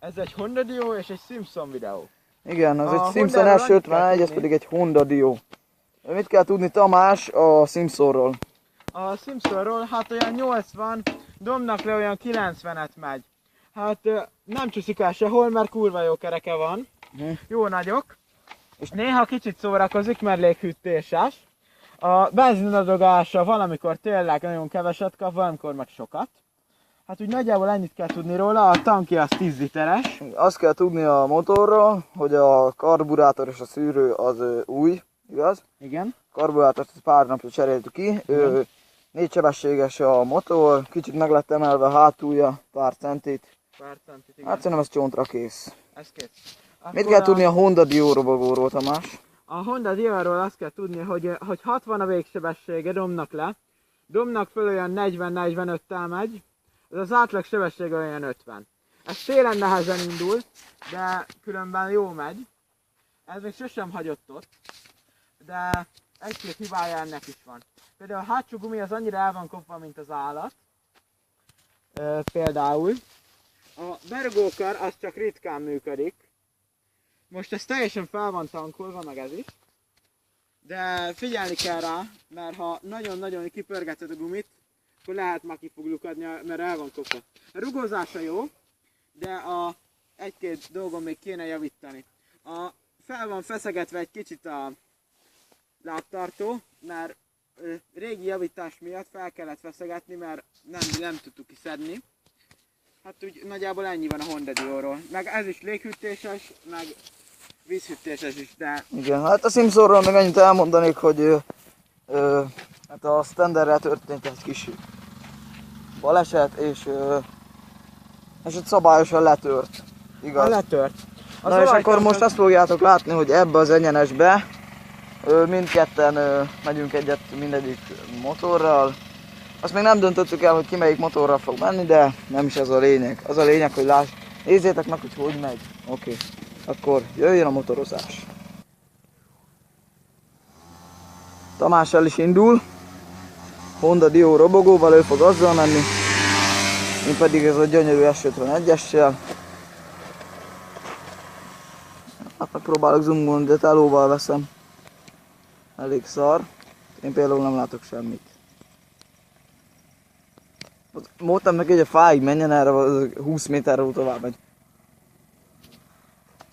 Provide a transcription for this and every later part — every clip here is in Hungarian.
Ez egy Honda Dio és egy Simpson videó. Igen, az egy Simpson S51, ez pedig egy Honda Dio. Mit kell tudni, Tamás, a Simpsonról? A Simpsonról hát olyan 80, Domnak le olyan 90-et megy. Hát nem csúszik el sehol, mert kurva jó kereke van. Jó nagyok. És néha kicsit szórakozik, mert léghűtéses. A benzinadagolása valamikor tényleg nagyon keveset kap, valamikor meg sokat. Hát úgy nagyjából ennyit kell tudni róla, a tankja az 10 literes. Azt kell tudni a motorról, hogy a karburátor és a szűrő az új, igaz? Igen. A karburátort pár napja cseréltük ki. 4 sebességes a motor, kicsit meg lett emelve a hátulja, pár centit. Igen. Hát szerintem ez csontra kész. Ez kész. Mit kell tudni a Honda Dio robogóról, Tamás? A Honda Dio-ról azt kell tudni, hogy 60 a végsebessége, Domnak le. Domnak föl olyan 40-45-tel megy. Ez az átlag sebessége olyan 50. Ez télen nehezen indul, de különben jó megy. Ez még sosem hagyott ott, de egy-két hibája ennek is van. Például a hátsó gumi az annyira el van kopva, mint az állat. Például. A bergókar az csak ritkán működik. Most ez teljesen fel van tankolva, meg ez is. De figyelni kell rá, mert ha nagyon-nagyon kipörgeted a gumit, akkor lehet már ki fog lukadni, mert el van kopva. A rugózása jó, de egy-két dolgon még kéne javítani. Fel van feszegetve egy kicsit a lábtartó, mert régi javítás miatt fel kellett feszegetni, mert nem tudtuk kiszedni. Hát úgy nagyjából ennyi van a Honda Dio-ról. Meg ez is léghűtéses, meg vízhűtéses is, de... Igen, hát a Simpsonról még annyit elmondanék, hogy hát a Standerrel történt egy kis baleset, és ott szabályosan letört. Igaz? Letört. Na és akkor most azt fogjátok látni, hogy ebbe az egyenesbe mindketten megyünk mindegyik motorral. Azt még nem döntöttük el, hogy ki melyik motorral fog menni, de nem is ez a lényeg. Az a lényeg, hogy nézzétek meg, hogy megy. Oké. Akkor jöjjön a motorozás. Tamás el is indul. Honda Dio robogóval, ő fog azzal menni. Én pedig ez a gyönyörű S51-essel. Hát megpróbálok zoomolni, de telóval veszem. Elég szar. Én például nem látok semmit. Mondtam neki, hogy a fáig menjen erre, 20 méterről tovább megy.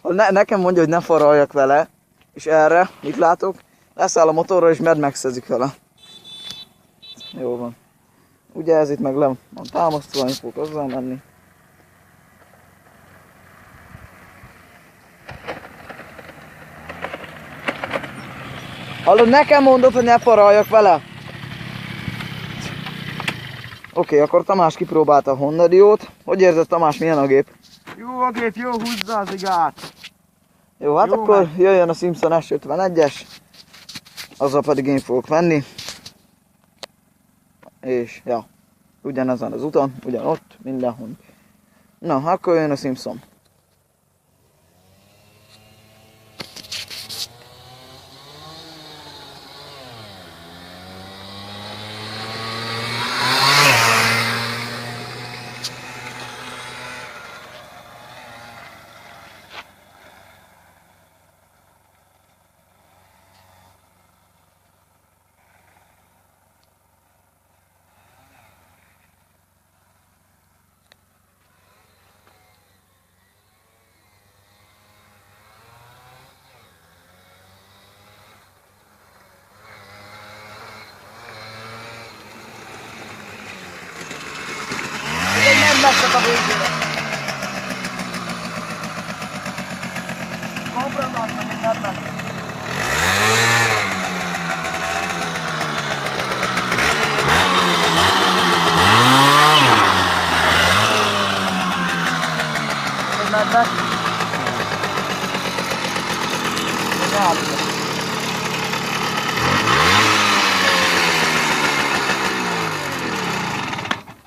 Ha nekem mondja, hogy ne faraljak vele, és erre, mit látok? Leszáll a motorra és Mad Max-ezik vele. Jó van. Ugye ez itt meg le van támasztva, én fogok azzal menni. Hallod, nekem mondod, hogy ne faraljak vele? Oké, akkor Tamás kipróbálta a Honda Dio-t. Hogy érzed, Tamás, milyen a gép? Jó a gép, jó, húzza az igát! Jó, hát jó, akkor jöjjön a Simpson S51-es. Azzal pedig én fogok menni. És, ja, ugyanezen az úton, ugyanott, mindenhol. Na, akkor jöjjön a Simpson. Messze a végére. Kompromat meg egy ebben. Egy medvek. Egy állítok.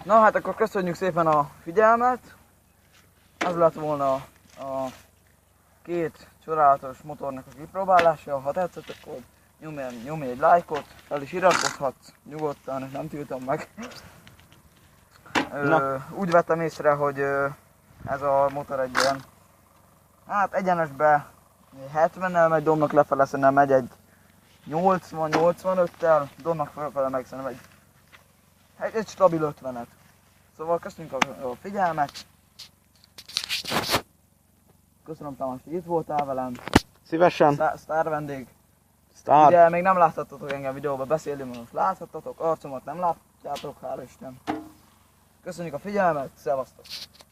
Na hát akkor köszönjük szépen a figyelmet. Ez lett volna a két csodálatos motornak a kipróbálása. Ha tetszett, akkor nyomj egy lájkot, fel is iratkozhatsz nyugodtan, nem tiltom meg. Úgy vettem észre, hogy Ez a motor egy ilyen, hát egyenesbe 70-nel megy, domnak lefele szerintem megy egy 80-85-tel, domnak felfele meg szerintem egy stabil 50-et. Szóval köszönjük a figyelmet. Köszönöm Tamás, hogy itt voltál velem. Szívesen. Sztár vendég. Sztár. Ugye még nem láthattatok engem videóban beszélni, most láthattatok, arcomat nem látjátok, hála Isten. Köszönjük a figyelmet, szevasztok!